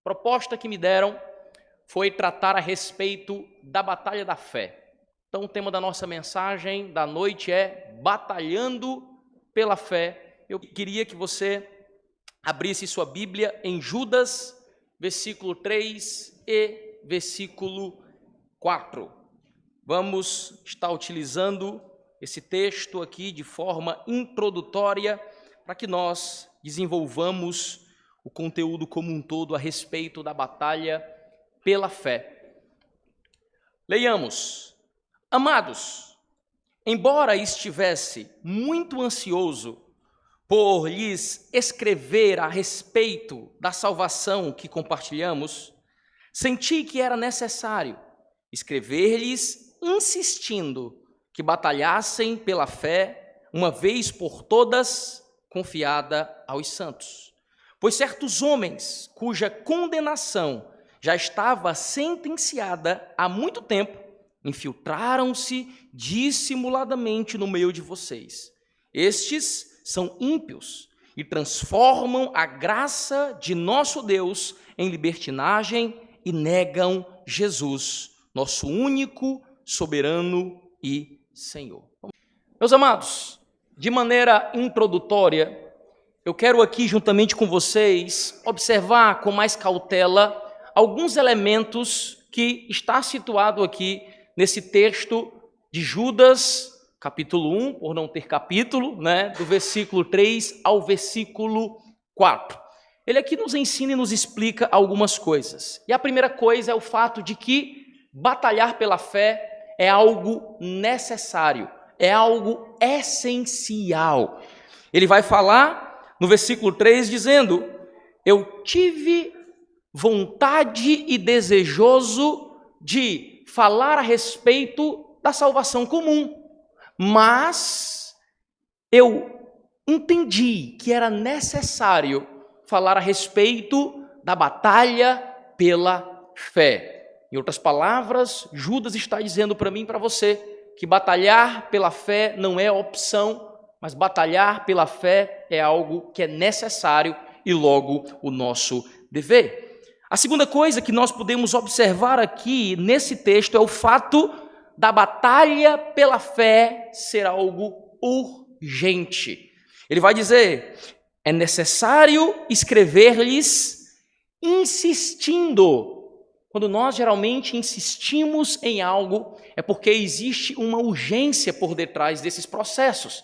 proposta que me deram foi tratar a respeito da batalha da fé. Então, o tema da nossa mensagem da noite é Batalhando pela Fé. Eu queria que você abrisse sua Bíblia em Judas, versículo 3 e versículo 4. Vamos estar utilizando esse texto aqui de forma introdutória para que nós desenvolvamos o conteúdo como um todo a respeito da batalha pela fé. Leiamos. Amados, embora estivesse muito ansioso por lhes escrever a respeito da salvação que compartilhamos, senti que era necessário escrever-lhes insistindo que batalhassem pela fé, uma vez por todas, confiada aos santos. Pois certos homens, cuja condenação já estava sentenciada há muito tempo, infiltraram-se dissimuladamente no meio de vocês. Estes são ímpios e transformam a graça de nosso Deus em libertinagem e negam Jesus, nosso único, soberano e Senhor. Meus amados, de maneira introdutória, eu quero aqui, juntamente com vocês, observar com mais cautela alguns elementos que está situado aqui nesse texto de Judas, capítulo 1, por não ter capítulo, do versículo 3 ao versículo 4. Ele aqui nos ensina e nos explica algumas coisas. E a primeira coisa é o fato de que batalhar pela fé é algo necessário, é algo essencial. Ele vai falar no versículo 3 dizendo: eu tive vontade e desejoso de falar a respeito da salvação comum, mas eu entendi que era necessário falar a respeito da batalha pela fé. Em outras palavras, Judas está dizendo para mim e para você que batalhar pela fé não é opção, mas batalhar pela fé é algo que é necessário e logo o nosso dever. A segunda coisa que nós podemos observar aqui nesse texto é o fato da batalha pela fé ser algo urgente. Ele vai dizer: é necessário escrever-lhes insistindo. Quando nós geralmente insistimos em algo, é porque existe uma urgência por detrás desses processos.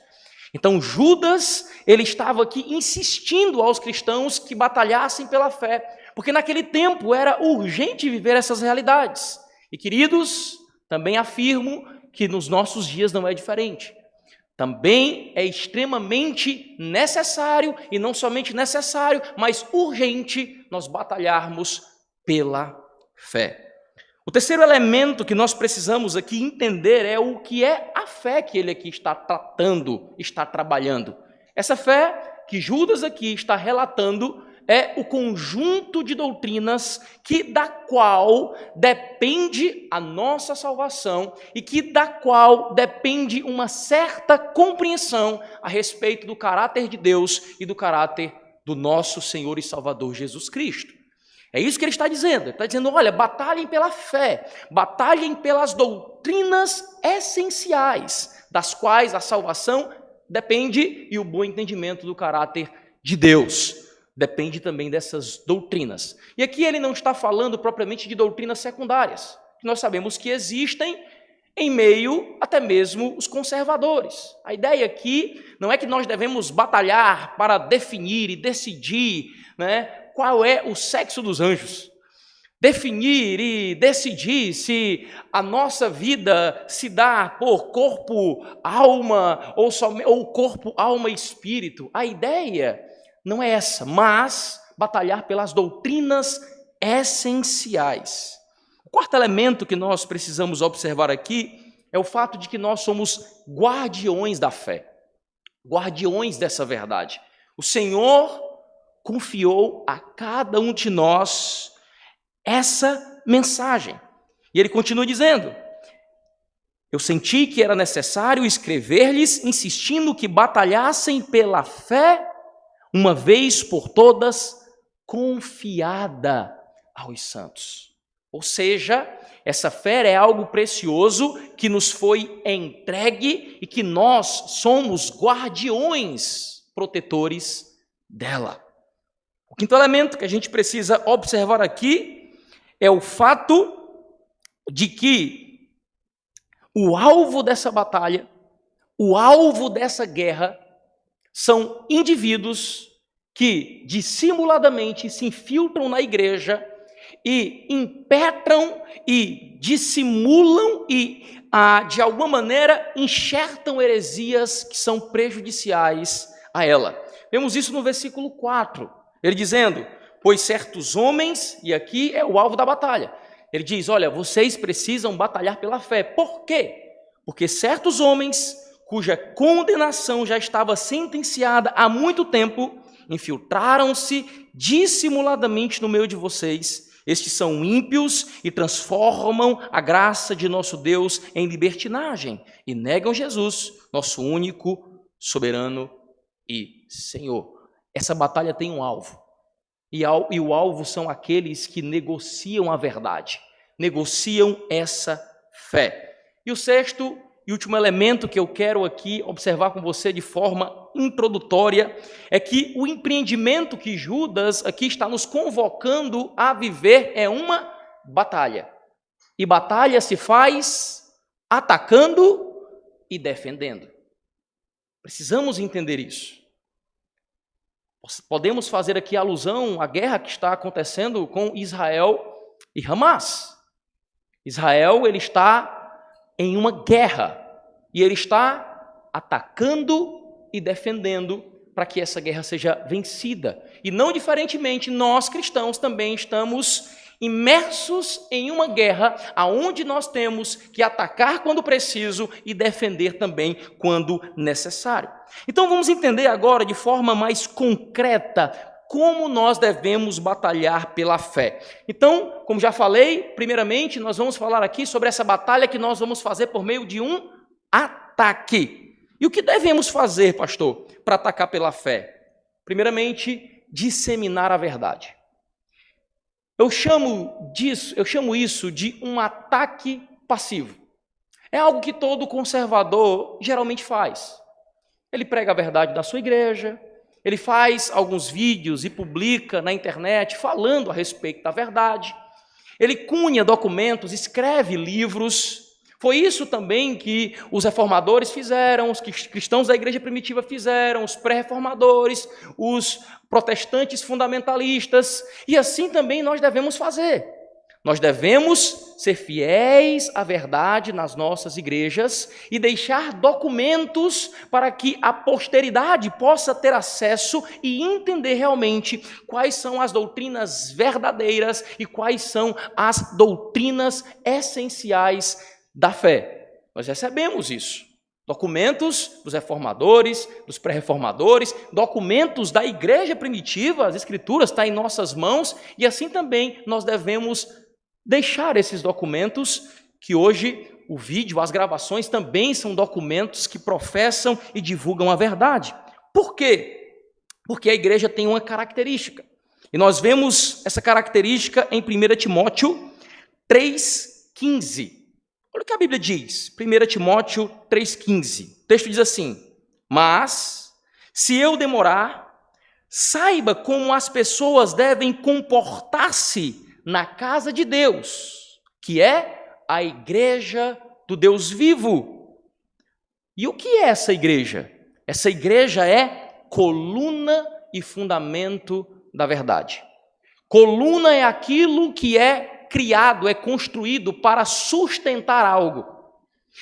Então Judas, ele estava aqui insistindo aos cristãos que batalhassem pela fé, porque naquele tempo era urgente viver essas realidades. E queridos, também afirmo que nos nossos dias não é diferente. Também é extremamente necessário, e não somente necessário, mas urgente nós batalharmos pela fé. O terceiro elemento que nós precisamos aqui entender é o que é a fé que ele aqui está tratando, está trabalhando. Essa fé que Judas aqui está relatando é o conjunto de doutrinas da qual depende a nossa salvação e da qual depende uma certa compreensão a respeito do caráter de Deus e do caráter do nosso Senhor e Salvador Jesus Cristo. É isso que ele está dizendo. Ele está dizendo: olha, batalhem pela fé, batalhem pelas doutrinas essenciais, das quais a salvação depende e o bom entendimento do caráter de Deus depende também dessas doutrinas. E aqui ele não está falando propriamente de doutrinas secundárias, que nós sabemos que existem em meio até mesmo os conservadores. A ideia aqui não é que nós devemos batalhar para definir e decidir, qual é o sexo dos anjos. Definir e decidir se a nossa vida se dá por corpo, alma, ou corpo, alma e espírito. A ideia não é essa, mas batalhar pelas doutrinas essenciais. O quarto elemento que nós precisamos observar aqui é o fato de que nós somos guardiões da fé, guardiões dessa verdade. O Senhor confiou a cada um de nós essa mensagem. E ele continua dizendo: eu senti que era necessário escrever-lhes, insistindo que batalhassem pela fé, uma vez por todas, confiada aos santos. Ou seja, essa fé é algo precioso que nos foi entregue e que nós somos guardiões, protetores dela. O quinto elemento que a gente precisa observar aqui é o fato de que o alvo dessa batalha, o alvo dessa guerra, são indivíduos que dissimuladamente se infiltram na igreja e impetram e dissimulam e, de alguma maneira, enxertam heresias que são prejudiciais a ela. Vemos isso no versículo 4, ele dizendo, pois certos homens, e aqui é o alvo da batalha, ele diz, olha, vocês precisam batalhar pela fé. Por quê? Porque certos homens, cuja condenação já estava sentenciada há muito tempo, infiltraram-se dissimuladamente no meio de vocês. Estes são ímpios e transformam a graça de nosso Deus em libertinagem e negam Jesus, nosso único, soberano e Senhor. Essa batalha tem um alvo. E o alvo são aqueles que negociam a verdade, negociam essa fé. E o sexto e último elemento que eu quero aqui observar com você de forma introdutória é que o empreendimento que Judas aqui está nos convocando a viver é uma batalha. E batalha se faz atacando e defendendo. Precisamos entender isso. Podemos fazer aqui alusão à guerra que está acontecendo com Israel e Hamas. Israel, ele está em uma guerra, e ele está atacando e defendendo para que essa guerra seja vencida. E não diferentemente, nós cristãos também estamos imersos em uma guerra aonde nós temos que atacar quando preciso e defender também quando necessário. Então vamos entender agora de forma mais concreta como nós devemos batalhar pela fé. Então, como já falei, primeiramente nós vamos falar aqui sobre essa batalha que nós vamos fazer por meio de um ataque. E o que devemos fazer, pastor, para atacar pela fé? Primeiramente, disseminar a verdade. Eu chamo isso de um ataque passivo. É algo que todo conservador geralmente faz. Ele prega a verdade da sua igreja, ele faz alguns vídeos e publica na internet falando a respeito da verdade. Ele cunha documentos, escreve livros. Foi isso também que os reformadores fizeram, os cristãos da igreja primitiva fizeram, os pré-reformadores, os protestantes fundamentalistas. E assim também nós devemos fazer. Nós devemos ser fiéis à verdade nas nossas igrejas e deixar documentos para que a posteridade possa ter acesso e entender realmente quais são as doutrinas verdadeiras e quais são as doutrinas essenciais da fé. Nós recebemos isso. Documentos dos reformadores, dos pré-reformadores, documentos da igreja primitiva, as escrituras estão em nossas mãos e assim também nós devemos deixar esses documentos, que hoje o vídeo, as gravações também são documentos que professam e divulgam a verdade. Por quê? Porque a igreja tem uma característica. E nós vemos essa característica em 1 Timóteo 3,15. Olha o que a Bíblia diz, 1 Timóteo 3,15. O texto diz assim, mas, se eu demorar, saiba como as pessoas devem comportar-se na casa de Deus, que é a igreja do Deus vivo. E o que é essa igreja? Essa igreja é coluna e fundamento da verdade. Coluna é aquilo que é criado, é construído para sustentar algo.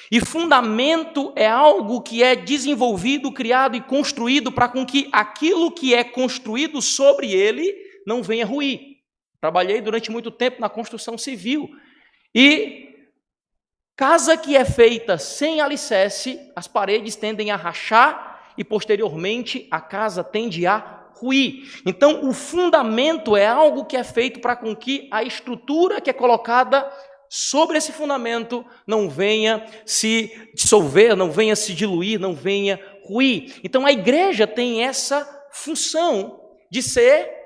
E fundamento é algo que é desenvolvido, criado e construído para com que aquilo que é construído sobre ele não venha ruir. Trabalhei durante muito tempo na construção civil. E casa que é feita sem alicerce, as paredes tendem a rachar e, posteriormente, a casa tende a ruir. Então, o fundamento é algo que é feito para com que a estrutura que é colocada sobre esse fundamento não venha se dissolver, não venha se diluir, não venha ruir. Então, a igreja tem essa função de ser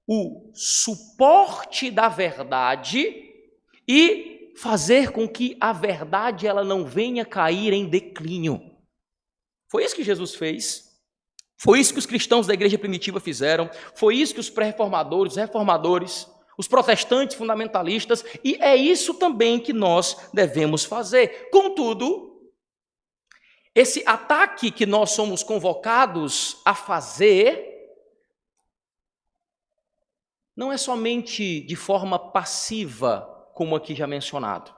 o suporte da verdade e fazer com que a verdade ela não venha cair em declínio. Foi isso que Jesus fez. Foi isso que os cristãos da igreja primitiva fizeram. Foi isso que os pré-reformadores, os reformadores, os protestantes fundamentalistas, e é isso também que nós devemos fazer. Contudo, esse ataque que nós somos convocados a fazer não é somente de forma passiva, como aqui já mencionado.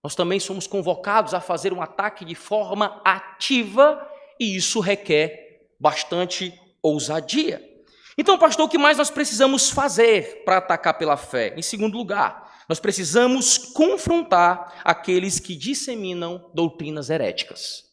Nós também somos convocados a fazer um ataque de forma ativa, e isso requer bastante ousadia. Então, pastor, o que mais nós precisamos fazer para atacar pela fé? Em segundo lugar, nós precisamos confrontar aqueles que disseminam doutrinas heréticas.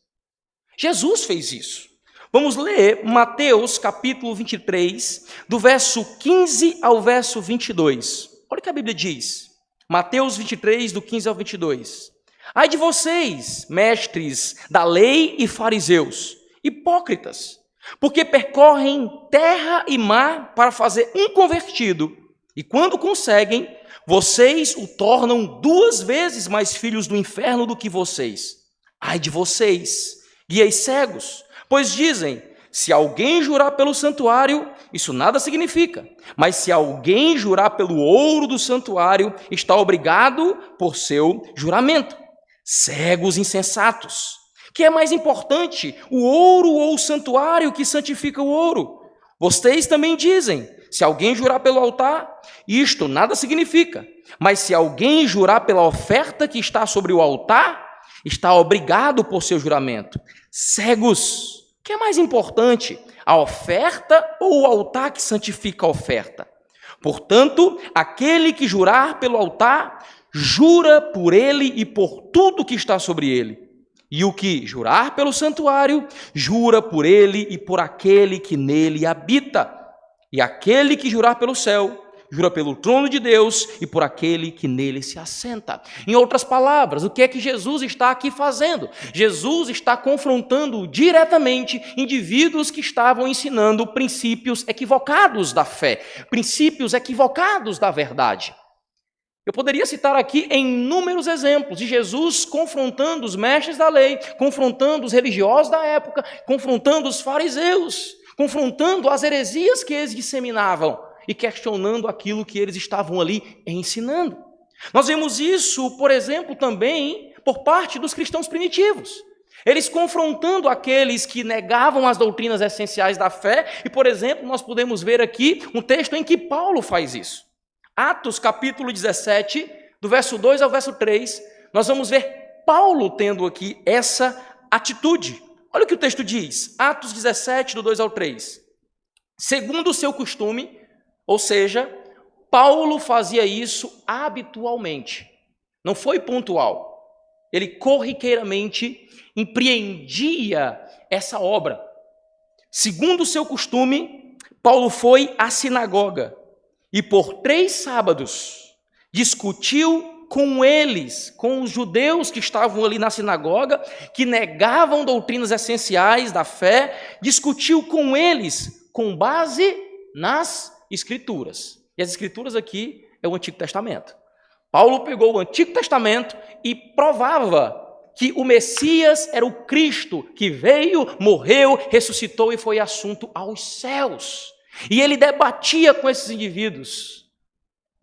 Jesus fez isso. Vamos ler Mateus capítulo 23, do verso 15 ao verso 22. Olha o que a Bíblia diz. Mateus 23, do 15 ao 22. Ai de vocês, mestres da lei e fariseus, hipócritas, porque percorrem terra e mar para fazer um convertido, e quando conseguem, vocês o tornam 2 vezes mais filhos do inferno do que vocês. Ai de vocês, guias cegos, pois dizem, se alguém jurar pelo santuário, isso nada significa, mas se alguém jurar pelo ouro do santuário, está obrigado por seu juramento. Cegos insensatos, que é mais importante, o ouro ou o santuário que santifica o ouro? Vocês também dizem, se alguém jurar pelo altar, isto nada significa, mas se alguém jurar pela oferta que está sobre o altar, está obrigado por seu juramento. Cegos, que é mais importante, a oferta ou o altar que santifica a oferta? Portanto, aquele que jurar pelo altar, jura por ele e por tudo que está sobre ele. E o que jurar pelo santuário, jura por ele e por aquele que nele habita. E aquele que jurar pelo céu, jura pelo trono de Deus e por aquele que nele se assenta. Em outras palavras, o que é que Jesus está aqui fazendo? Jesus está confrontando diretamente indivíduos que estavam ensinando princípios equivocados da fé, princípios equivocados da verdade. Eu poderia citar aqui inúmeros exemplos de Jesus confrontando os mestres da lei, confrontando os religiosos da época, confrontando os fariseus, confrontando as heresias que eles disseminavam e questionando aquilo que eles estavam ali ensinando. Nós vemos isso, por exemplo, também por parte dos cristãos primitivos. Eles confrontando aqueles que negavam as doutrinas essenciais da fé, e, por exemplo, nós podemos ver aqui um texto em que Paulo faz isso. Atos capítulo 17, do verso 2 ao verso 3, nós vamos ver Paulo tendo aqui essa atitude. Olha o que o texto diz, Atos 17, do 2 ao 3. Segundo o seu costume, ou seja, Paulo fazia isso habitualmente, não foi pontual. Ele corriqueiramente empreendia essa obra. Segundo o seu costume, Paulo foi à sinagoga e por 3 sábados discutiu com eles, com os judeus que estavam ali na sinagoga, que negavam doutrinas essenciais da fé, discutiu com eles com base nas Escrituras. E as Escrituras aqui é o Antigo Testamento. Paulo pegou o Antigo Testamento e provava que o Messias era o Cristo que veio, morreu, ressuscitou e foi assunto aos céus. E ele debatia com esses indivíduos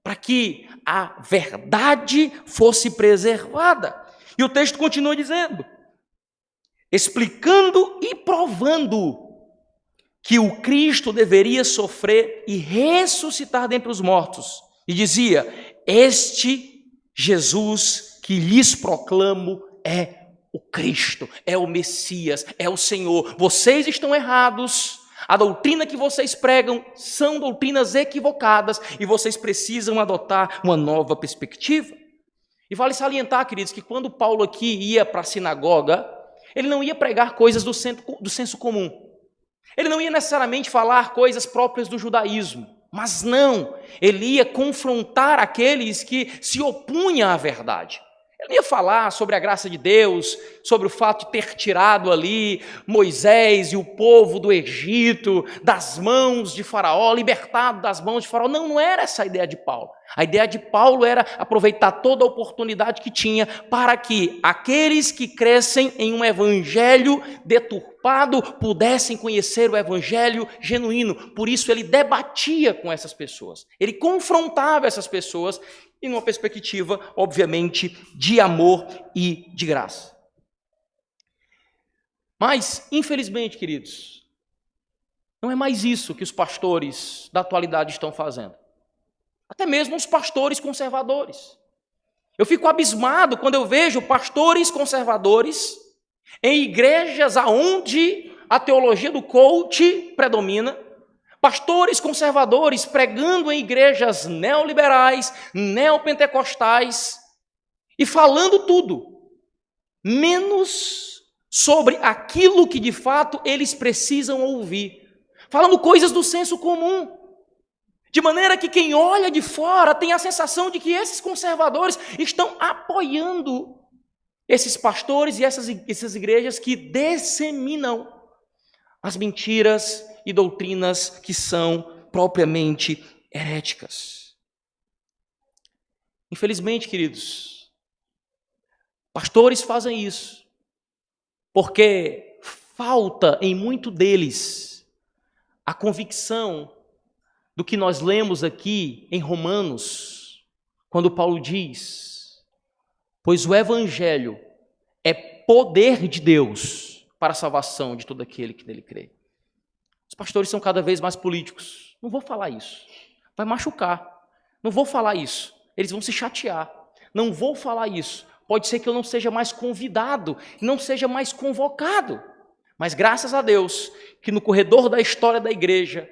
para que a verdade fosse preservada. E o texto continua dizendo, explicando e provando que o Cristo deveria sofrer e ressuscitar dentre os mortos. E dizia, este Jesus que lhes proclamo é o Cristo, é o Messias, é o Senhor. Vocês estão errados. A doutrina que vocês pregam são doutrinas equivocadas e vocês precisam adotar uma nova perspectiva. E vale salientar, queridos, que quando Paulo aqui ia para a sinagoga, ele não ia pregar coisas do senso comum. Ele não ia necessariamente falar coisas próprias do judaísmo, mas não, ele ia confrontar aqueles que se opunham à verdade. Ele ia falar sobre a graça de Deus, sobre o fato de ter tirado ali Moisés e o povo do Egito, das mãos de Faraó, libertado das mãos de Faraó. Não, não era essa a ideia de Paulo. A ideia de Paulo era aproveitar toda a oportunidade que tinha para que aqueles que crescem em um evangelho deturpado pudessem conhecer o evangelho genuíno. Por isso ele debatia com essas pessoas, ele confrontava essas pessoas, e numa perspectiva, obviamente, de amor e de graça. Mas, infelizmente, queridos, não é mais isso que os pastores da atualidade estão fazendo. Até mesmo os pastores conservadores. Eu fico abismado quando eu vejo pastores conservadores em igrejas aonde a teologia do coach predomina, pastores conservadores pregando em igrejas neoliberais, neopentecostais e falando tudo, menos sobre aquilo que de fato eles precisam ouvir, falando coisas do senso comum, de maneira que quem olha de fora tem a sensação de que esses conservadores estão apoiando esses pastores e essas igrejas que disseminam as mentiras e doutrinas que são propriamente heréticas. Infelizmente, queridos, pastores fazem isso porque falta em muito deles a convicção do que nós lemos aqui em Romanos, quando Paulo diz: pois o evangelho é poder de Deus para a salvação de todo aquele que nele crê. Os pastores são cada vez mais políticos. Não vou falar isso. Vai machucar. Não vou falar isso. Eles vão se chatear. Não vou falar isso. Pode ser que eu não seja mais convidado, não seja mais convocado. Mas graças a Deus, que no corredor da história da igreja,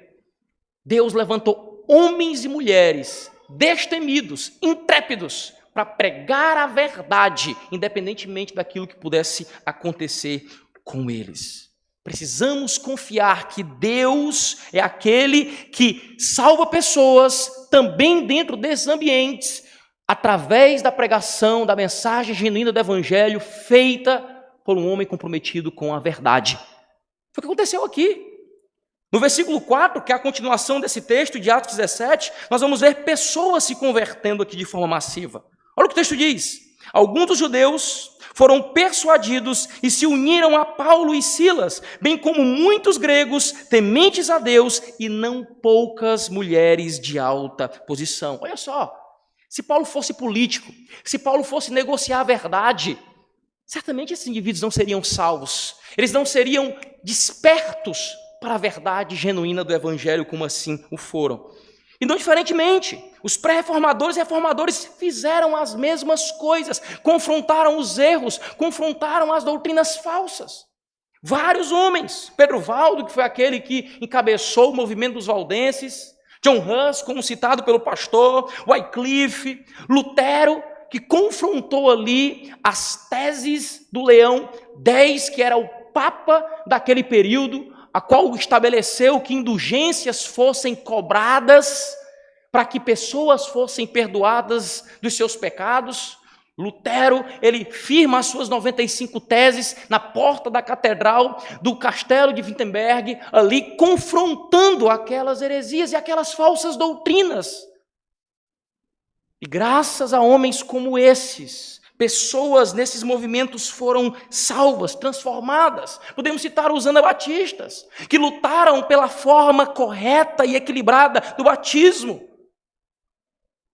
Deus levantou homens e mulheres destemidos, intrépidos, para pregar a verdade, independentemente daquilo que pudesse acontecer com eles. Precisamos confiar que Deus é aquele que salva pessoas também dentro desses ambientes, através da pregação da mensagem genuína do Evangelho, feita por um homem comprometido com a verdade. Foi o que aconteceu aqui. No versículo 4, que é a continuação desse texto de Atos 17, nós vamos ver pessoas se convertendo aqui de forma massiva. Olha o que o texto diz. Alguns dos judeus foram persuadidos e se uniram a Paulo e Silas, bem como muitos gregos tementes a Deus e não poucas mulheres de alta posição. Olha só, se Paulo fosse político, se Paulo fosse negociar a verdade, certamente esses indivíduos não seriam salvos, eles não seriam despertos para a verdade genuína do Evangelho, como assim o foram. E não diferentemente, os pré-reformadores e reformadores fizeram as mesmas coisas, confrontaram os erros, confrontaram as doutrinas falsas. Vários homens, Pedro Valdo, que foi aquele que encabeçou o movimento dos valdenses, John Huss, como citado pelo pastor, Wycliffe, Lutero, que confrontou ali as teses do Leão X, que era o papa daquele período, a qual estabeleceu que indulgências fossem cobradas para que pessoas fossem perdoadas dos seus pecados. Lutero, ele firma as suas 95 teses na porta da catedral do castelo de Wittenberg, ali confrontando aquelas heresias e aquelas falsas doutrinas. E graças a homens como esses, pessoas nesses movimentos foram salvas, transformadas. Podemos citar os anabatistas, que lutaram pela forma correta e equilibrada do batismo,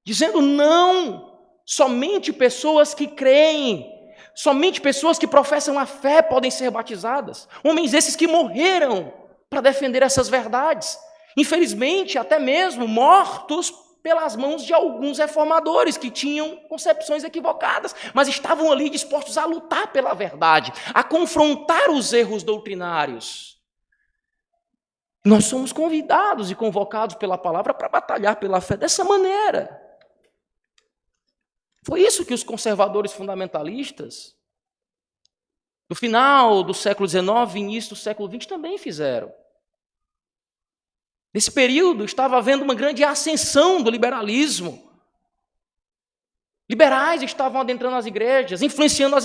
dizendo não, somente pessoas que creem, somente pessoas que professam a fé podem ser batizadas. Homens esses que morreram para defender essas verdades. Infelizmente, até mesmo mortos pelas mãos de alguns reformadores que tinham concepções equivocadas, mas estavam ali dispostos a lutar pela verdade, a confrontar os erros doutrinários. Nós somos convidados e convocados pela palavra para batalhar pela fé dessa maneira. Foi isso que os conservadores fundamentalistas, no final do século XIX e início do século XX, também fizeram. Nesse período estava havendo uma grande ascensão do liberalismo. Liberais estavam adentrando as igrejas, influenciando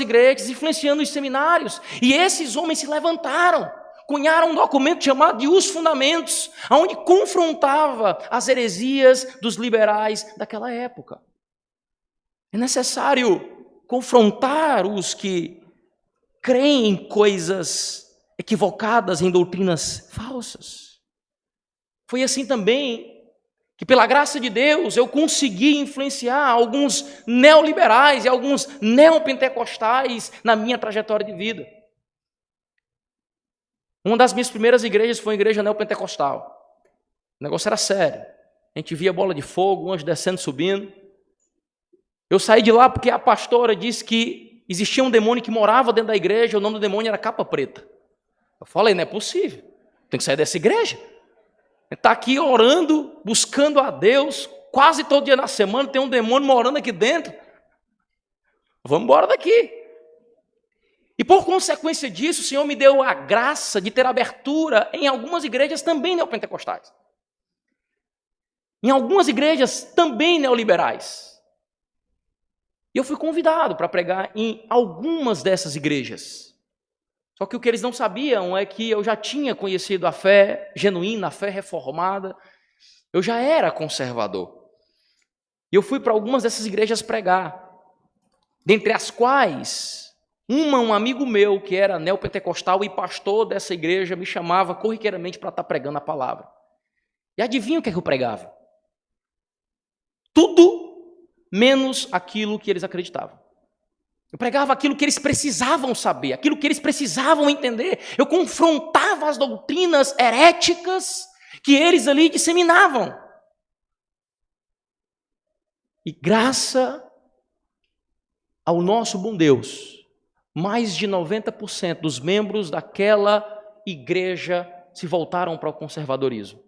os seminários. E esses homens se levantaram, cunharam um documento chamado de Os Fundamentos, onde confrontava as heresias dos liberais daquela época. É necessário confrontar os que creem em coisas equivocadas, em doutrinas falsas. Foi assim também que, pela graça de Deus, eu consegui influenciar alguns neoliberais e alguns neopentecostais na minha trajetória de vida. Uma das minhas primeiras igrejas foi a igreja neopentecostal. O negócio era sério. A gente via bola de fogo, um anjo descendo, subindo. Eu saí de lá porque a pastora disse que existia um demônio que morava dentro da igreja, o nome do demônio era Capa Preta. Eu falei, não é possível, tem que sair dessa igreja. Está aqui orando, buscando a Deus, quase todo dia na semana tem um demônio morando aqui dentro. Vamos embora daqui. E por consequência disso, o Senhor me deu a graça de ter abertura em algumas igrejas também neopentecostais. Em algumas igrejas também neoliberais. E eu fui convidado para pregar em algumas dessas igrejas. Só que o que eles não sabiam é que eu já tinha conhecido a fé genuína, a fé reformada. Eu já era conservador. E eu fui para algumas dessas igrejas pregar. Dentre as quais, um amigo meu, que era neopentecostal e pastor dessa igreja, me chamava corriqueiramente para estar pregando a palavra. E adivinha o que eu pregava? Tudo menos aquilo que eles acreditavam. Eu pregava aquilo que eles precisavam saber, aquilo que eles precisavam entender. Eu confrontava as doutrinas heréticas que eles ali disseminavam. E graças ao nosso bom Deus, mais de 90% dos membros daquela igreja se voltaram para o conservadorismo.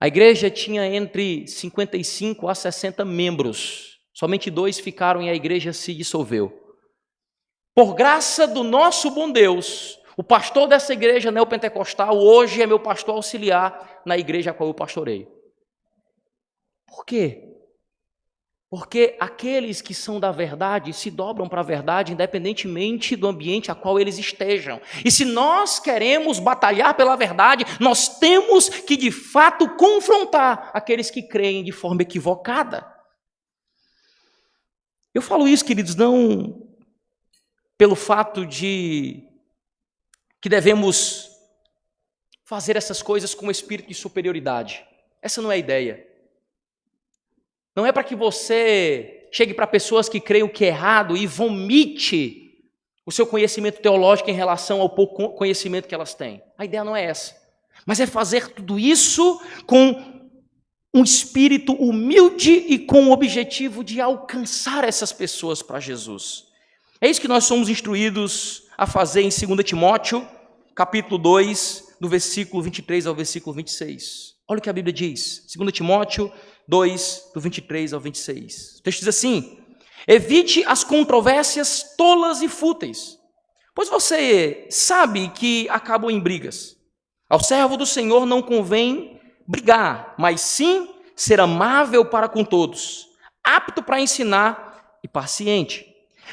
A igreja tinha entre 55 a 60 membros. Somente 2 ficaram e a igreja se dissolveu. Por graça do nosso bom Deus, o pastor dessa igreja neopentecostal hoje é meu pastor auxiliar na igreja a qual eu pastorei. Por quê? Porque aqueles que são da verdade se dobram para a verdade independentemente do ambiente a qual eles estejam. E se nós queremos batalhar pela verdade, nós temos que de fato confrontar aqueles que creem de forma equivocada. Eu falo isso, queridos, não pelo fato de que devemos fazer essas coisas com um espírito de superioridade. Essa não é a ideia. Não é para que você chegue para pessoas que creem o que é errado e vomite o seu conhecimento teológico em relação ao pouco conhecimento que elas têm. A ideia não é essa. Mas é fazer tudo isso com um espírito humilde e com o objetivo de alcançar essas pessoas para Jesus. É isso que nós somos instruídos a fazer em 2 Timóteo, capítulo 2, do versículo 23 ao versículo 26. Olha o que a Bíblia diz. 2 Timóteo 2, do 23 ao 26. O texto diz assim: evite as controvérsias tolas e fúteis, pois você sabe que acabam em brigas. Ao servo do Senhor não convém brigar, mas sim ser amável para com todos, apto para ensinar e paciente.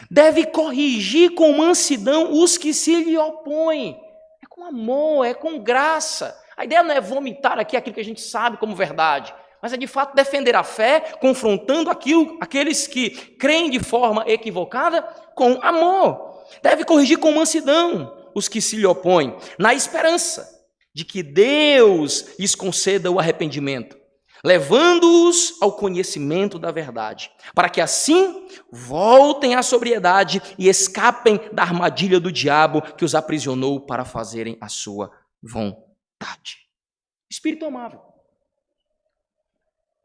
Deve corrigir com mansidão os que se lhe opõem. É com amor, é com graça. A ideia não é vomitar aqui aquilo que a gente sabe como verdade, mas é de fato defender a fé, confrontando aqueles que creem de forma equivocada com amor. Deve corrigir com mansidão os que se lhe opõem, na esperança de que Deus lhes conceda o arrependimento, levando-os ao conhecimento da verdade, para que assim voltem à sobriedade e escapem da armadilha do diabo que os aprisionou para fazerem a sua vontade. Espírito amável.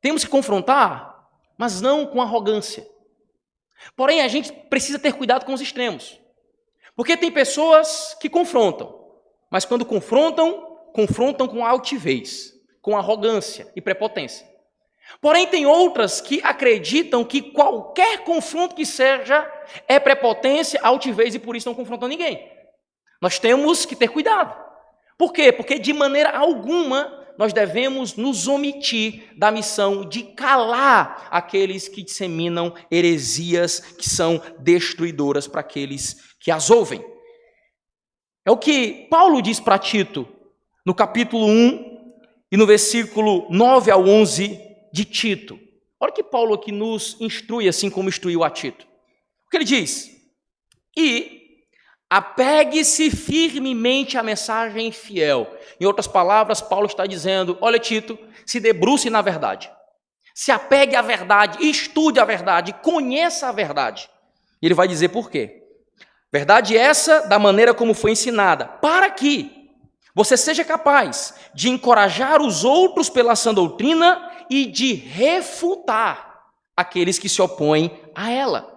Temos que confrontar, mas não com arrogância. Porém, a gente precisa ter cuidado com os extremos. Porque tem pessoas que confrontam, mas quando confrontam com altivez, com arrogância e prepotência. Porém, tem outras que acreditam que qualquer confronto que seja é prepotência, altivez e por isso não confrontam ninguém. Nós temos que ter cuidado. Por quê? Porque de maneira alguma nós devemos nos omitir da missão de calar aqueles que disseminam heresias que são destruidoras para aqueles que as ouvem. É o que Paulo diz para Tito, no capítulo 1 e no versículo 9 ao 11 de Tito. Olha que Paulo aqui nos instrui, assim como instruiu a Tito. O que ele diz? E apegue-se firmemente à mensagem fiel. Em outras palavras, Paulo está dizendo, olha Tito, se debruce na verdade. Se apegue à verdade, estude a verdade, conheça a verdade. E ele vai dizer por quê. Verdade essa da maneira como foi ensinada, para que você seja capaz de encorajar os outros pela sã doutrina e de refutar aqueles que se opõem a ela.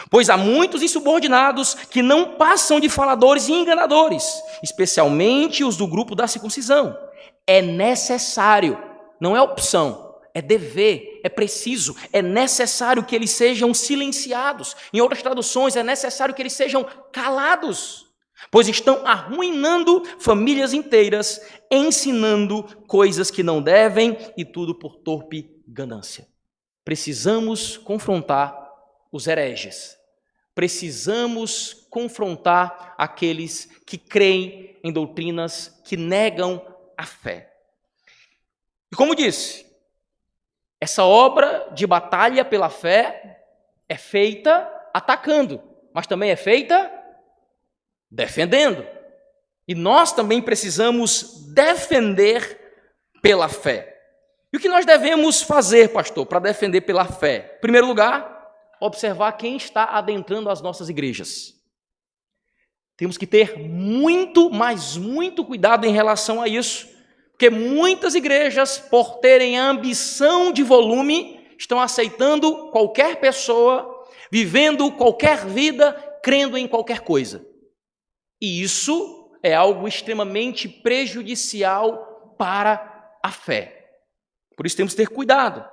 Pois há muitos insubordinados que não passam de faladores e enganadores, especialmente os do grupo da circuncisão. É necessário, não é opção, é dever, é preciso, é necessário que eles sejam silenciados. Em outras traduções, é necessário que eles sejam calados, pois estão arruinando famílias inteiras, ensinando coisas que não devem e tudo por torpe ganância. Precisamos confrontar os hereges. Precisamos confrontar aqueles que creem em doutrinas que negam a fé. E como disse, essa obra de batalha pela fé é feita atacando, mas também é feita defendendo. E nós também precisamos defender pela fé. E o que nós devemos fazer, pastor, para defender pela fé? Em primeiro lugar, observar quem está adentrando as nossas igrejas. Temos que ter muito, mas muito cuidado em relação a isso, porque muitas igrejas, por terem a ambição de volume, estão aceitando qualquer pessoa, vivendo qualquer vida, crendo em qualquer coisa. E isso é algo extremamente prejudicial para a fé. Por isso temos que ter cuidado.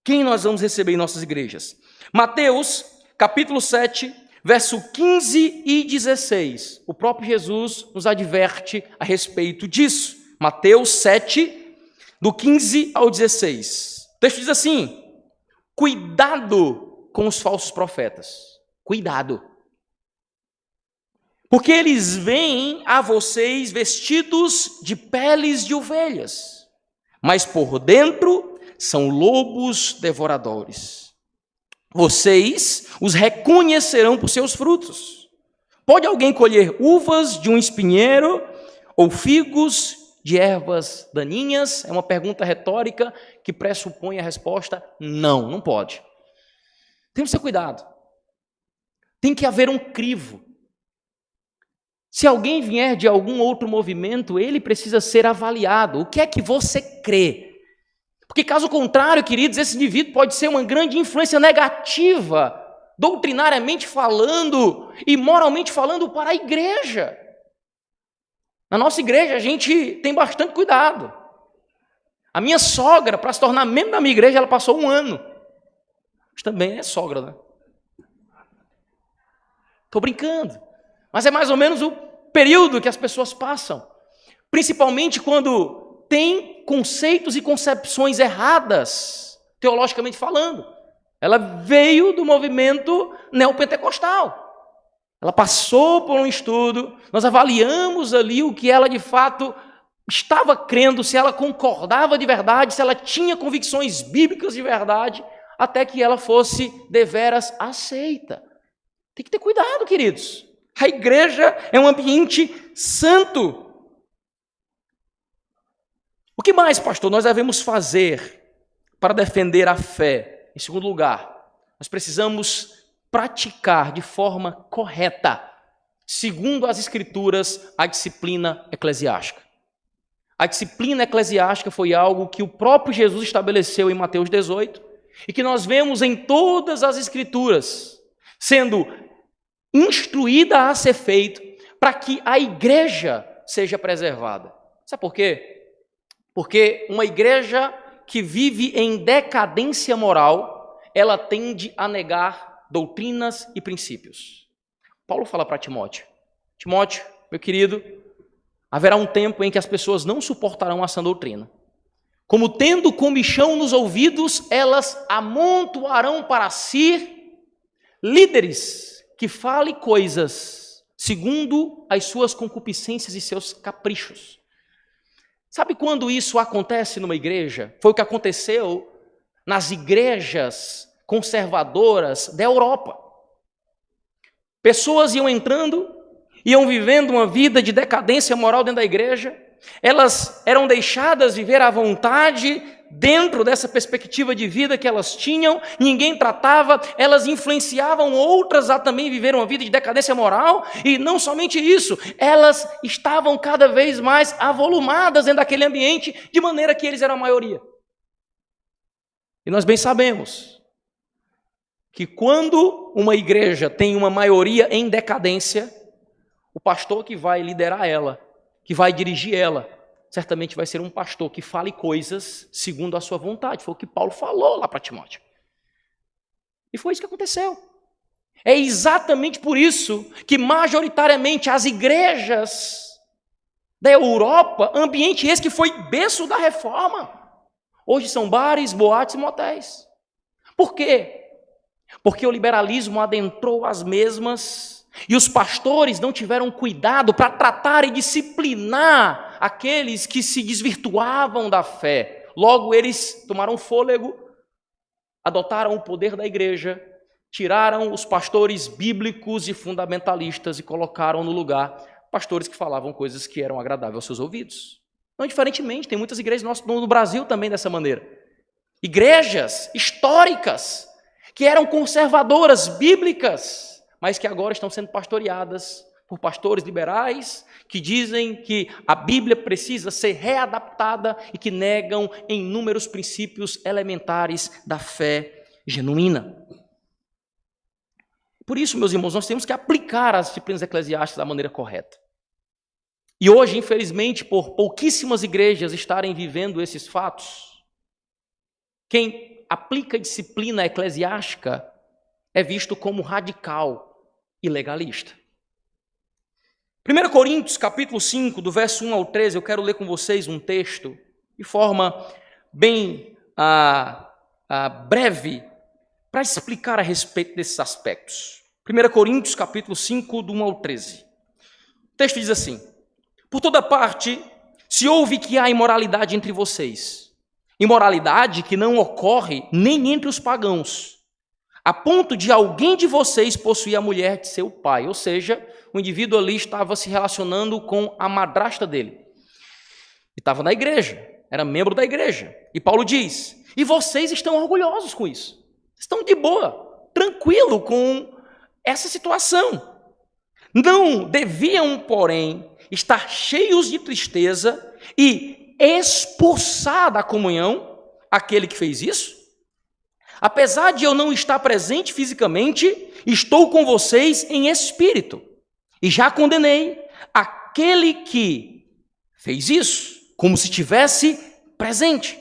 Quem nós vamos receber em nossas igrejas? Mateus, capítulo 7, verso 15 e 16. O próprio Jesus nos adverte a respeito disso. Mateus 7, do 15 ao 16. O texto diz assim: cuidado com os falsos profetas. Cuidado. Porque eles vêm a vocês vestidos de peles de ovelhas, mas por dentro são lobos devoradores. Vocês os reconhecerão por seus frutos. Pode alguém colher uvas de um espinheiro ou figos de ervas daninhas? É uma pergunta retórica que pressupõe a resposta não, não pode. Temos que ter cuidado. Tem que haver um crivo. Se alguém vier de algum outro movimento, ele precisa ser avaliado. O que é que você crê? Porque caso contrário, queridos, esse indivíduo pode ser uma grande influência negativa, doutrinariamente falando e moralmente falando para a igreja. Na nossa igreja a gente tem bastante cuidado. A minha sogra, para se tornar membro da minha igreja, ela passou 1 ano. Mas também é sogra, né? Estou brincando. Mas é mais ou menos o período que as pessoas passam. Principalmente quando tem conceitos e concepções erradas, teologicamente falando. Ela veio do movimento neopentecostal. Ela passou por um estudo, nós avaliamos ali o que ela de fato estava crendo, se ela concordava de verdade, se ela tinha convicções bíblicas de verdade, até que ela fosse deveras aceita. Tem que ter cuidado, queridos. A igreja é um ambiente santo. O que mais, pastor, nós devemos fazer para defender a fé? Em segundo lugar, nós precisamos praticar de forma correta, segundo as Escrituras, a disciplina eclesiástica. A disciplina eclesiástica foi algo que o próprio Jesus estabeleceu em Mateus 18 e que nós vemos em todas as Escrituras, sendo instruída a ser feito para que a igreja seja preservada. Sabe por quê? Porque uma igreja que vive em decadência moral, ela tende a negar doutrinas e princípios. Paulo fala para Timóteo: Timóteo, meu querido, haverá um tempo em que as pessoas não suportarão a sã doutrina. como tendo comichão nos ouvidos, elas amontoarão para si líderes que falem coisas segundo as suas concupiscências e seus caprichos. Sabe quando isso acontece numa igreja? Foi o que aconteceu nas igrejas conservadoras da Europa. Pessoas iam entrando, iam vivendo uma vida de decadência moral dentro da igreja, elas eram deixadas viver à vontade dentro dessa perspectiva de vida que elas tinham, ninguém tratava, elas influenciavam outras a também viver uma vida de decadência moral, e não somente isso, elas estavam cada vez mais avolumadas dentro daquele ambiente, de maneira que eles eram a maioria. E nós bem sabemos que quando uma igreja tem uma maioria em decadência, o pastor que vai liderar ela, que vai dirigir ela, certamente vai ser um pastor que fale coisas segundo a sua vontade. Foi o que Paulo falou lá para Timóteo. E foi isso que aconteceu. É exatamente por isso que majoritariamente as igrejas da Europa, ambiente esse que foi berço da reforma, hoje são bares, boates e motéis. Por quê? Porque o liberalismo adentrou as mesmas e os pastores não tiveram cuidado para tratar e disciplinar aqueles que se desvirtuavam da fé. Logo, eles tomaram fôlego, adotaram o poder da igreja, tiraram os pastores bíblicos e fundamentalistas e colocaram no lugar pastores que falavam coisas que eram agradáveis aos seus ouvidos. Não diferentemente, tem muitas igrejas no Brasil também dessa maneira. Igrejas históricas que eram conservadoras, bíblicas, mas que agora estão sendo pastoreadas por pastores liberais que dizem que a Bíblia precisa ser readaptada e que negam inúmeros princípios elementares da fé genuína. Por isso, meus irmãos, nós temos que aplicar as disciplinas eclesiásticas da maneira correta. E hoje, infelizmente, por pouquíssimas igrejas estarem vivendo esses fatos, quem aplica a disciplina eclesiástica é visto como radical e legalista. 1 Coríntios, capítulo 5, do verso 1 ao 13, eu quero ler com vocês um texto de forma bem breve para explicar a respeito desses aspectos. 1 Coríntios, capítulo 5, do 1 ao 13. O texto diz assim: por toda parte se ouve que há imoralidade entre vocês, imoralidade que não ocorre nem entre os pagãos, a ponto de alguém de vocês possuir a mulher de seu pai. Ou seja, o indivíduo ali estava se relacionando com a madrasta dele. E estava na igreja, era membro da igreja. E Paulo diz: e vocês estão orgulhosos com isso. Estão de boa, tranquilo com essa situação. Não deviam, porém, estar cheios de tristeza e expulsar da comunhão aquele que fez isso? Apesar de eu não estar presente fisicamente, estou com vocês em espírito. E já condenei aquele que fez isso, como se estivesse presente.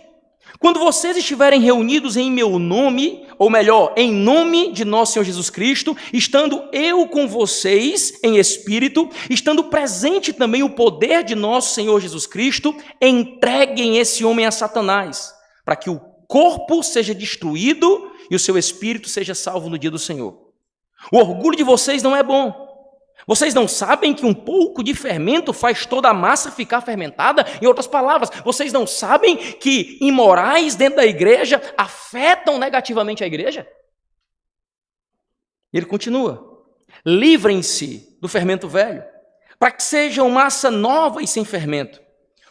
Quando vocês estiverem reunidos em meu nome, ou melhor, em nome de nosso Senhor Jesus Cristo, estando eu com vocês em espírito, estando presente também o poder de nosso Senhor Jesus Cristo, entreguem esse homem a Satanás, para que o corpo seja destruído e o seu espírito seja salvo no dia do Senhor. O orgulho de vocês não é bom. Vocês não sabem que um pouco de fermento faz toda a massa ficar fermentada? Em outras palavras, vocês não sabem que imorais dentro da igreja afetam negativamente a igreja? Ele continua: livrem-se do fermento velho, para que sejam massa nova e sem fermento,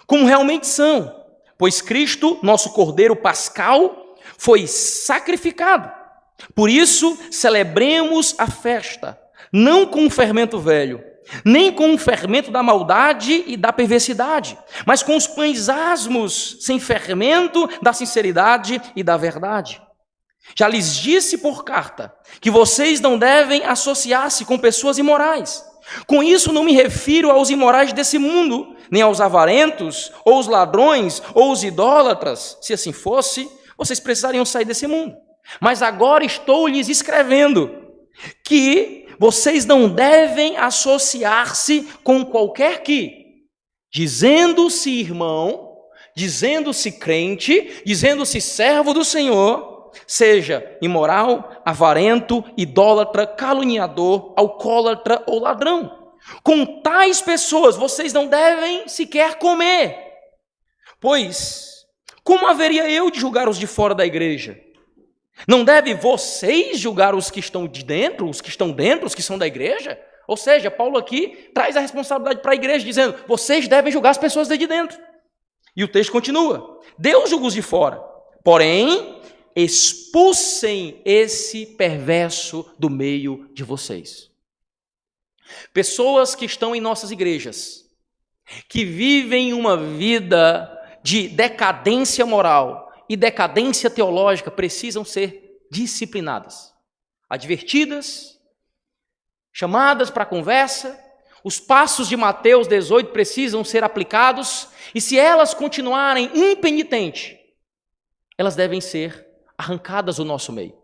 como realmente são. Pois Cristo, nosso Cordeiro Pascal, foi sacrificado. Por isso, celebremos a festa, não com o fermento velho, nem com o fermento da maldade e da perversidade, mas com os pães asmos, sem fermento da sinceridade e da verdade. Já lhes disse por carta que vocês não devem associar-se com pessoas imorais. Com isso não me refiro aos imorais desse mundo, nem aos avarentos, ou os ladrões, ou os idólatras. Se assim fosse, vocês precisariam sair desse mundo. Mas agora estou lhes escrevendo que vocês não devem associar-se com qualquer que, dizendo-se irmão, dizendo-se crente, dizendo-se servo do Senhor, seja imoral, avarento, idólatra, caluniador, alcoólatra ou ladrão. Com tais pessoas vocês não devem sequer comer. Pois, como haveria eu de julgar os de fora da igreja? Não devem vocês julgar os que estão de dentro, os que estão dentro, os que são da igreja? Ou seja, Paulo aqui traz a responsabilidade para a igreja, dizendo, vocês devem julgar as pessoas de dentro. E o texto continua, Deus julga os de fora, porém, expulsem esse perverso do meio de vocês. Pessoas que estão em nossas igrejas, que vivem uma vida de decadência moral e decadência teológica, precisam ser disciplinadas, advertidas, chamadas para conversa. Os passos de Mateus 18 precisam ser aplicados, e se elas continuarem impenitentes, elas devem ser arrancadas do nosso meio.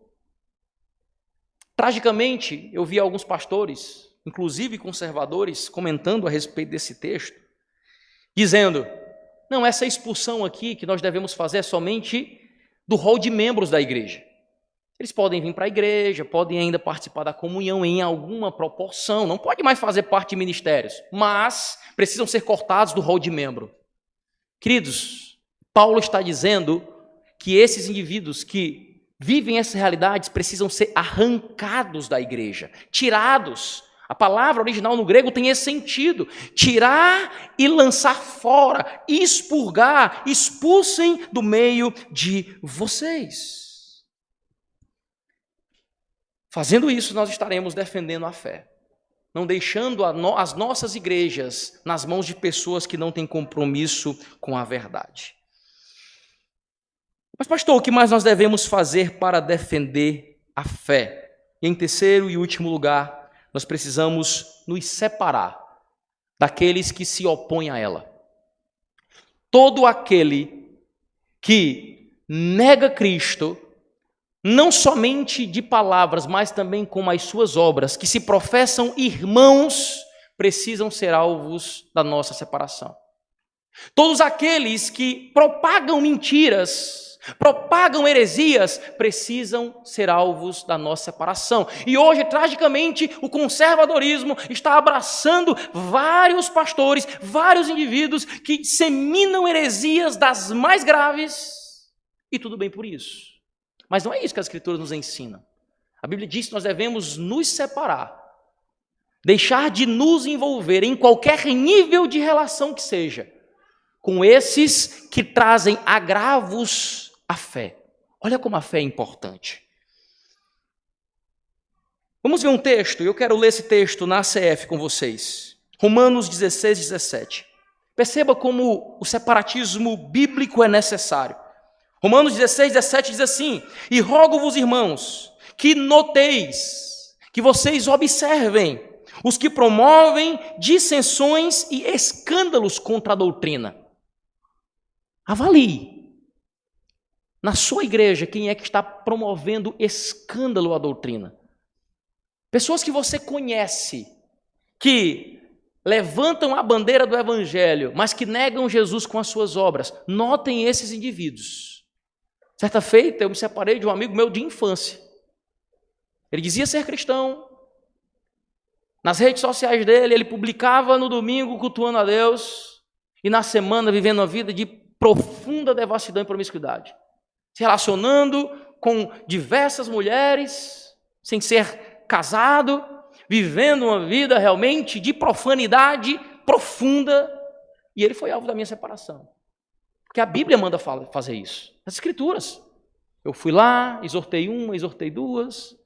Tragicamente, eu vi alguns pastores, inclusive conservadores, comentando a respeito desse texto, dizendo, não, essa expulsão aqui que nós devemos fazer é somente do rol de membros da igreja. Eles podem vir para a igreja, podem ainda participar da comunhão em alguma proporção, não pode mais fazer parte de ministérios, mas precisam ser cortados do rol de membro. Queridos, Paulo está dizendo que esses indivíduos que vivem essas realidades precisam ser arrancados da igreja, tirados. A palavra original no grego tem esse sentido, tirar e lançar fora, expurgar, expulsem do meio de vocês. Fazendo isso, nós estaremos defendendo a fé, não deixando as nossas igrejas nas mãos de pessoas que não têm compromisso com a verdade. Mas, pastor, o que mais nós devemos fazer para defender a fé? E em terceiro e último lugar, nós precisamos nos separar daqueles que se opõem a ela. Todo aquele que nega Cristo, não somente de palavras, mas também com as suas obras, que se professam irmãos, precisam ser alvos da nossa separação. Todos aqueles que propagam mentiras, propagam heresias, precisam ser alvos da nossa separação. E hoje, tragicamente, o conservadorismo está abraçando vários pastores, vários indivíduos que disseminam heresias das mais graves, e tudo bem por isso. Mas não é isso que as Escrituras nos ensinam. A Bíblia diz que nós devemos nos separar, deixar de nos envolver em qualquer nível de relação que seja, com esses que trazem agravos à fé. Olha como a fé é importante. Vamos ver um texto, eu quero ler esse texto na ACF com vocês. Romanos 16, 17. Perceba como o separatismo bíblico é necessário. Romanos 16, 17 diz assim, e rogo-vos, irmãos, que noteis, que vocês observem os que promovem dissensões e escândalos contra a doutrina. Avalie, na sua igreja, quem é que está promovendo escândalo à doutrina. Pessoas que você conhece, que levantam a bandeira do evangelho, mas que negam Jesus com as suas obras. Notem esses indivíduos. Certa feita, eu me separei de um amigo meu de infância. Ele dizia ser cristão. Nas redes sociais dele, ele publicava no domingo cultuando a Deus e na semana vivendo uma vida de profunda devassidão e promiscuidade. Se relacionando com diversas mulheres, sem ser casado, vivendo uma vida realmente de profanidade profunda. E ele foi alvo da minha separação. Porque a Bíblia manda fazer isso. As Escrituras. Eu fui lá, exortei uma, exortei duas.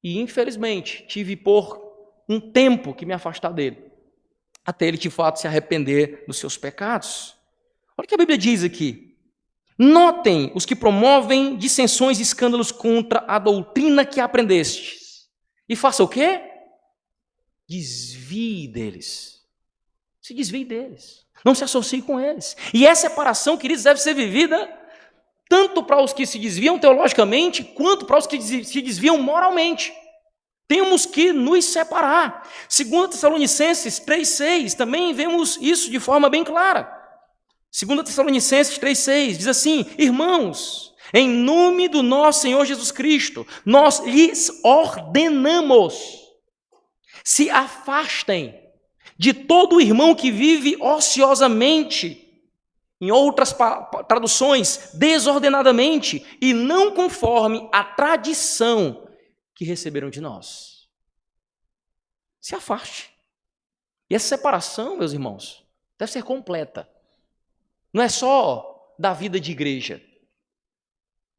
E, infelizmente, tive por um tempo que me afastar dele. Até ele, de fato, se arrepender dos seus pecados. Olha o que a Bíblia diz aqui. Notem os que promovem dissensões e escândalos contra a doutrina que aprendestes. E faça o quê? Desvie deles. Se desvie deles. Não se associe com eles. E essa separação, queridos, deve ser vivida tanto para os que se desviam teologicamente, quanto para os que se desviam moralmente. Temos que nos separar. 2 Tessalonicenses 3,6, também vemos isso de forma bem clara. 2 Tessalonicenses 3,6 diz assim: irmãos, em nome do nosso Senhor Jesus Cristo, nós lhes ordenamos, se afastem de todo irmão que vive ociosamente, em outras traduções, desordenadamente, e não conforme a tradição que receberam de nós. Se afaste. E essa separação, meus irmãos, deve ser completa. Não é só da vida de igreja.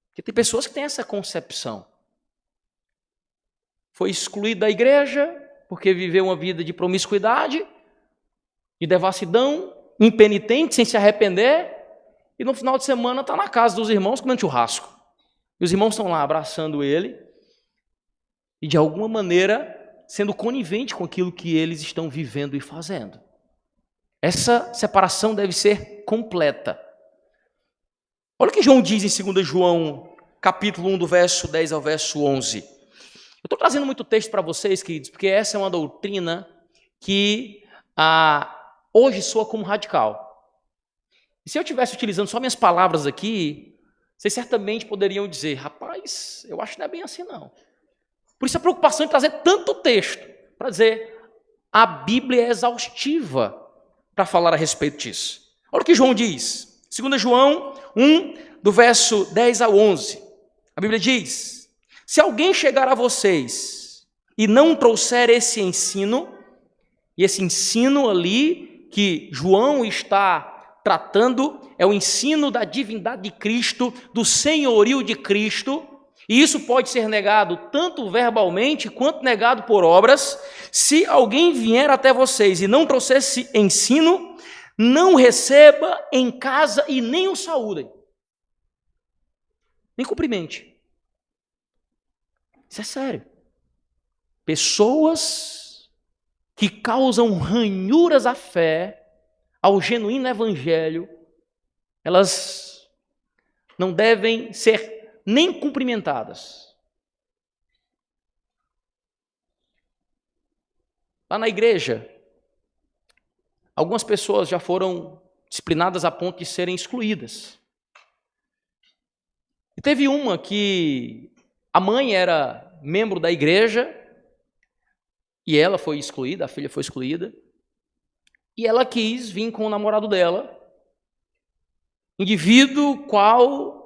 Porque tem pessoas que têm essa concepção. Foi excluído da igreja porque viveu uma vida de promiscuidade, de devassidão, impenitente, sem se arrepender, e no final de semana está na casa dos irmãos comendo churrasco. E os irmãos estão lá abraçando ele e, de alguma maneira, sendo conivente com aquilo que eles estão vivendo e fazendo. Essa separação deve ser completa. Olha o que João diz em 2 João, capítulo 1, do verso 10 ao verso 11. Eu estou trazendo muito texto para vocês, queridos, porque essa é uma doutrina que hoje soa como radical. E se eu estivesse utilizando só minhas palavras aqui, vocês certamente poderiam dizer: rapaz, eu acho que não é bem assim não. Por isso a preocupação em trazer tanto texto, para dizer, a Bíblia é exaustiva para falar a respeito disso. Olha o que João diz, 2 João 1, do verso 10 ao 11. A Bíblia diz: se alguém chegar a vocês e não trouxer esse ensino, e esse ensino ali que João está tratando é o ensino da divindade de Cristo, do senhorio de Cristo, e isso pode ser negado tanto verbalmente quanto negado por obras. Se alguém vier até vocês e não trouxer esse ensino, não receba em casa e nem o saúdem, nem cumprimente. Isso é sério. Pessoas que causam ranhuras à fé, ao genuíno evangelho, elas não devem ser nem cumprimentadas. Lá na igreja, algumas pessoas já foram disciplinadas a ponto de serem excluídas. E teve uma que a mãe era membro da igreja e ela foi excluída, a filha foi excluída, e ela quis vir com o namorado dela, indivíduo qual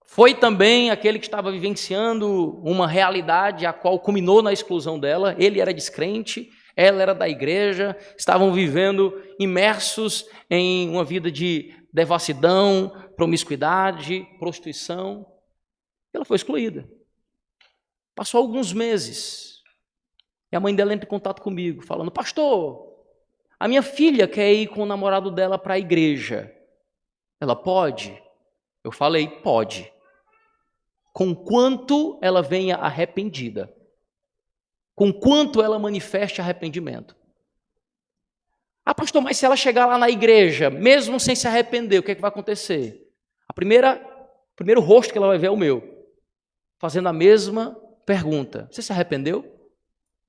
foi também aquele que estava vivenciando uma realidade a qual culminou na exclusão dela. Ele era descrente, ela era da igreja, estavam vivendo imersos em uma vida de devassidão, promiscuidade, prostituição. Ela foi excluída. Passou alguns meses e a mãe dela entra em contato comigo, falando: pastor, a minha filha quer ir com o namorado dela para a igreja. Ela pode? Eu falei: pode. Conquanto ela venha arrependida. Conquanto ela manifeste arrependimento. Ah, pastor, mas se ela chegar lá na igreja, mesmo sem se arrepender, o que é que vai acontecer? O primeiro rosto que ela vai ver é o meu, fazendo a mesma pergunta: você se arrependeu?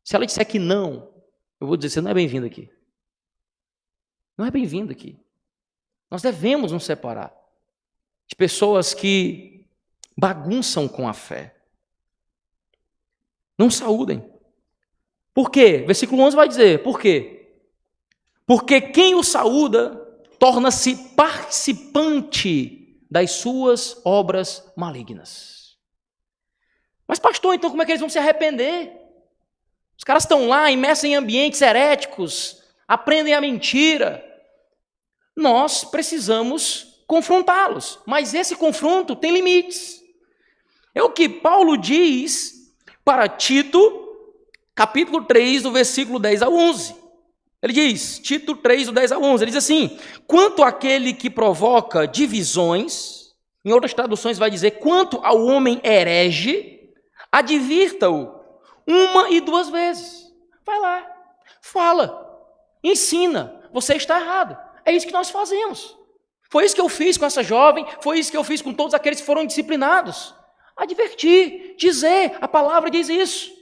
Se ela disser que não, eu vou dizer: você não é bem-vindo aqui. Não é bem-vindo aqui. Nós devemos nos separar de pessoas que bagunçam com a fé. Não saúdem. Por quê? Versículo 11 vai dizer, por quê? Porque quem o saúda torna-se participante das suas obras malignas. Mas pastor, então como é que eles vão se arrepender? Os caras estão lá imersos em ambientes heréticos, aprendem a mentira. Nós precisamos confrontá-los, mas esse confronto tem limites. É o que Paulo diz para Tito, capítulo 3, do versículo 10 ao 11. Ele diz, Tito 3, do 10 ao 11, ele diz assim: quanto àquele que provoca divisões, em outras traduções vai dizer, quanto ao homem herege, advirta-o 1 e 2 vezes. Vai lá, fala, ensina, você está errado. É isso que nós fazemos. Foi isso que eu fiz com essa jovem, foi isso que eu fiz com todos aqueles que foram disciplinados. Advertir, dizer, a palavra diz isso.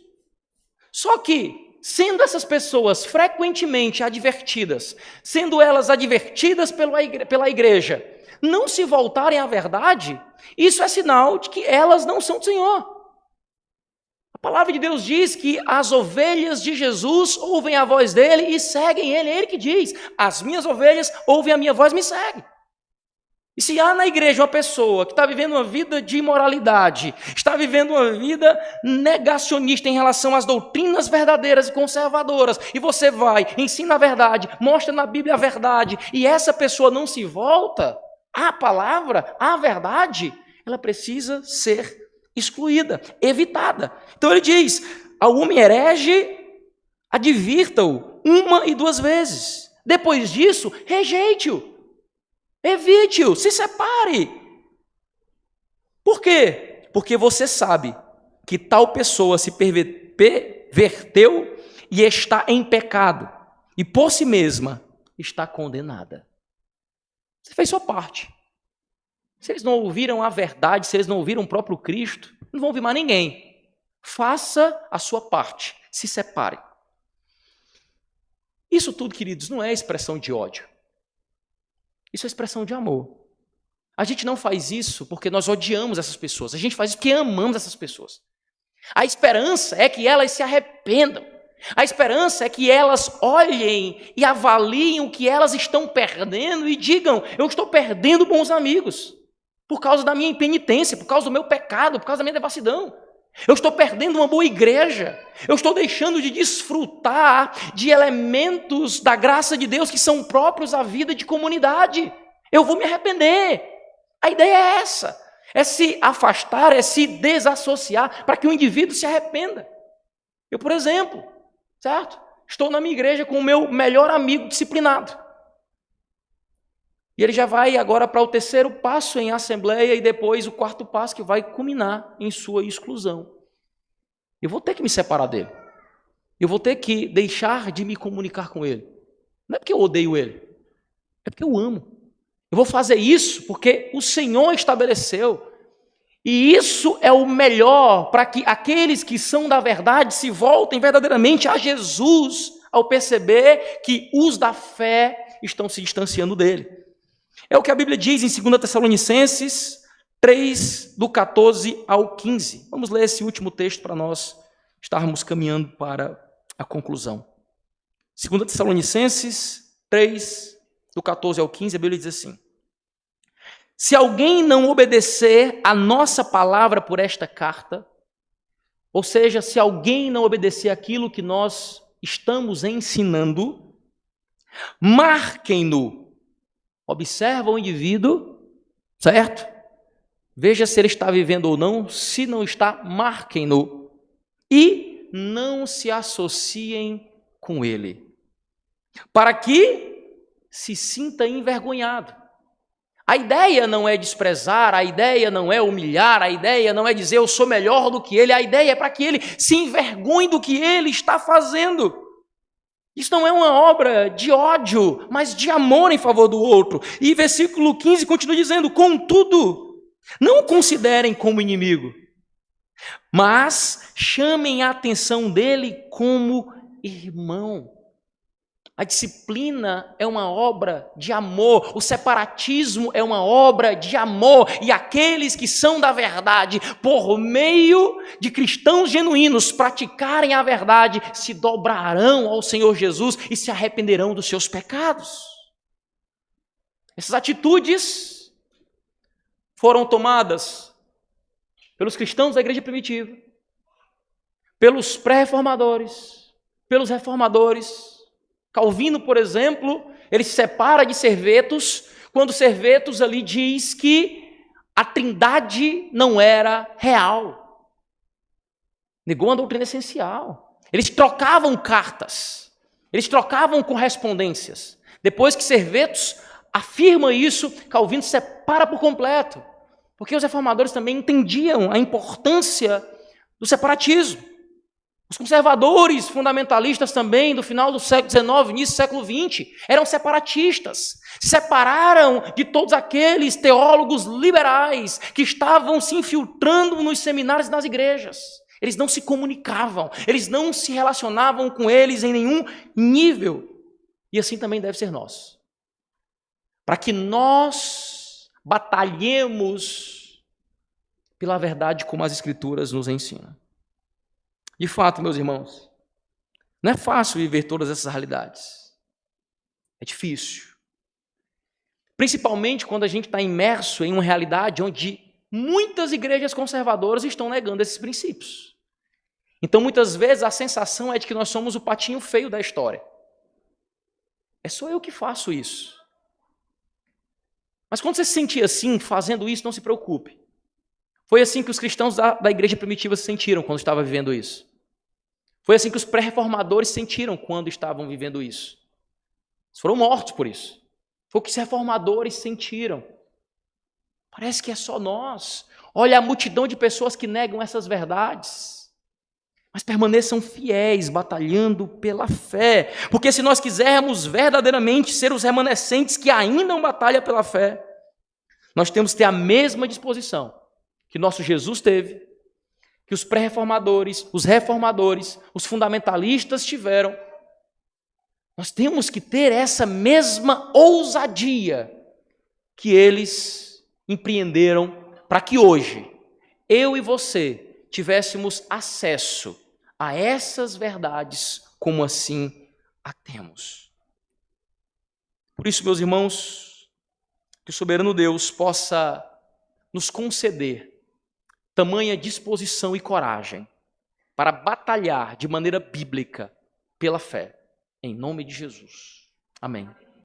Só que sendo essas pessoas frequentemente advertidas, sendo elas advertidas pela igreja, não se voltarem à verdade, isso é sinal de que elas não são do Senhor. A palavra de Deus diz que as ovelhas de Jesus ouvem a voz dele e seguem ele. É ele que diz: as minhas ovelhas ouvem a minha voz e me seguem. E se há na igreja uma pessoa que está vivendo uma vida de imoralidade, está vivendo uma vida negacionista em relação às doutrinas verdadeiras e conservadoras, e você vai, ensina a verdade, mostra na Bíblia a verdade, e essa pessoa não se volta à palavra, à verdade, ela precisa ser excluída, evitada. Então ele diz: ao homem herege, advirta-o 1 e 2 vezes. Depois disso, rejeite-o. Evite-o, se separe. Por quê? Porque você sabe que tal pessoa se perverteu e está em pecado, e por si mesma está condenada. Você fez sua parte. Se eles não ouviram a verdade, se eles não ouviram o próprio Cristo, não vão ouvir mais ninguém. Faça a sua parte, se separe. Isso tudo, queridos, não é expressão de ódio. Isso é expressão de amor. A gente não faz isso porque nós odiamos essas pessoas. A gente faz isso porque amamos essas pessoas. A esperança é que elas se arrependam. A esperança é que elas olhem e avaliem o que elas estão perdendo e digam: eu estou perdendo bons amigos por causa da minha impenitência, por causa do meu pecado, por causa da minha devassidão. Eu estou perdendo uma boa igreja. Eu estou deixando de desfrutar de elementos da graça de Deus que são próprios à vida de comunidade. Eu vou me arrepender. A ideia é essa. É se afastar, é se desassociar para que o indivíduo se arrependa. Eu, por exemplo, certo? Estou na minha igreja com o meu melhor amigo disciplinado. E ele já vai agora para o 3º passo em assembleia e depois o 4º passo que vai culminar em sua exclusão. Eu vou ter que me separar dele. Eu vou ter que deixar de me comunicar com ele. Não é porque eu odeio ele, é porque eu amo. Eu vou fazer isso porque o Senhor estabeleceu. E isso é o melhor para que aqueles que são da verdade se voltem verdadeiramente a Jesus ao perceber que os da fé estão se distanciando dele. É o que a Bíblia diz em 2 Tessalonicenses 3, do 14 ao 15. Vamos ler esse último texto para nós estarmos caminhando para a conclusão. 2 Tessalonicenses 3, do 14 ao 15, a Bíblia diz assim: se alguém não obedecer a nossa palavra por esta carta, ou seja, se alguém não obedecer aquilo que nós estamos ensinando, marquem-no. Observa o indivíduo, certo? Veja se ele está vivendo ou não. Se não está, marquem-no. E não se associem com ele, para que se sinta envergonhado. A ideia não é desprezar, a ideia não é humilhar, a ideia não é dizer eu sou melhor do que ele, a ideia é para que ele se envergonhe do que ele está fazendo. Isso não é uma obra de ódio, mas de amor em favor do outro. E versículo 15 continua dizendo: contudo, não o considerem como inimigo, mas chamem a atenção dele como irmão. A disciplina é uma obra de amor, o separatismo é uma obra de amor, e aqueles que são da verdade, por meio de cristãos genuínos, praticarem a verdade, se dobrarão ao Senhor Jesus e se arrependerão dos seus pecados. Essas atitudes foram tomadas pelos cristãos da igreja primitiva, pelos pré-reformadores, pelos reformadores. Calvino, por exemplo, ele se separa de Servetus, quando Servetus ali diz que a trindade não era real. Negou uma doutrina essencial. Eles trocavam cartas, eles trocavam correspondências. Depois que Servetus afirma isso, Calvino se separa por completo, porque os reformadores também entendiam a importância do separatismo. Os conservadores fundamentalistas também, do final do século XIX, início do século XX, eram separatistas. Separaram de todos aqueles teólogos liberais que estavam se infiltrando nos seminários e nas igrejas. Eles não se comunicavam, eles não se relacionavam com eles em nenhum nível. E assim também deve ser nós. Para que nós batalhemos pela verdade como as Escrituras nos ensinam. De fato, meus irmãos, não é fácil viver todas essas realidades. É difícil. Principalmente quando a gente está imerso em uma realidade onde muitas igrejas conservadoras estão negando esses princípios. Então, muitas vezes, a sensação é de que nós somos o patinho feio da história. É só eu que faço isso. Mas quando você se sentir assim, fazendo isso, não se preocupe. Foi assim que os cristãos da igreja primitiva se sentiram quando estavam vivendo isso. Foi assim que os pré-reformadores se sentiram quando estavam vivendo isso. Eles foram mortos por isso. Foi o que os reformadores sentiram. Parece que é só nós. Olha a multidão de pessoas que negam essas verdades. Mas permaneçam fiéis, batalhando pela fé. Porque se nós quisermos verdadeiramente ser os remanescentes que ainda não batalham pela fé, nós temos que ter a mesma disposição que nosso Jesus teve, que os pré-reformadores, os reformadores, os fundamentalistas tiveram. Nós temos que ter essa mesma ousadia que eles empreenderam para que hoje, eu e você, tivéssemos acesso a essas verdades como assim a temos. Por isso, meus irmãos, que o soberano Deus possa nos conceder tamanha disposição e coragem para batalhar de maneira bíblica pela fé, em nome de Jesus. Amém.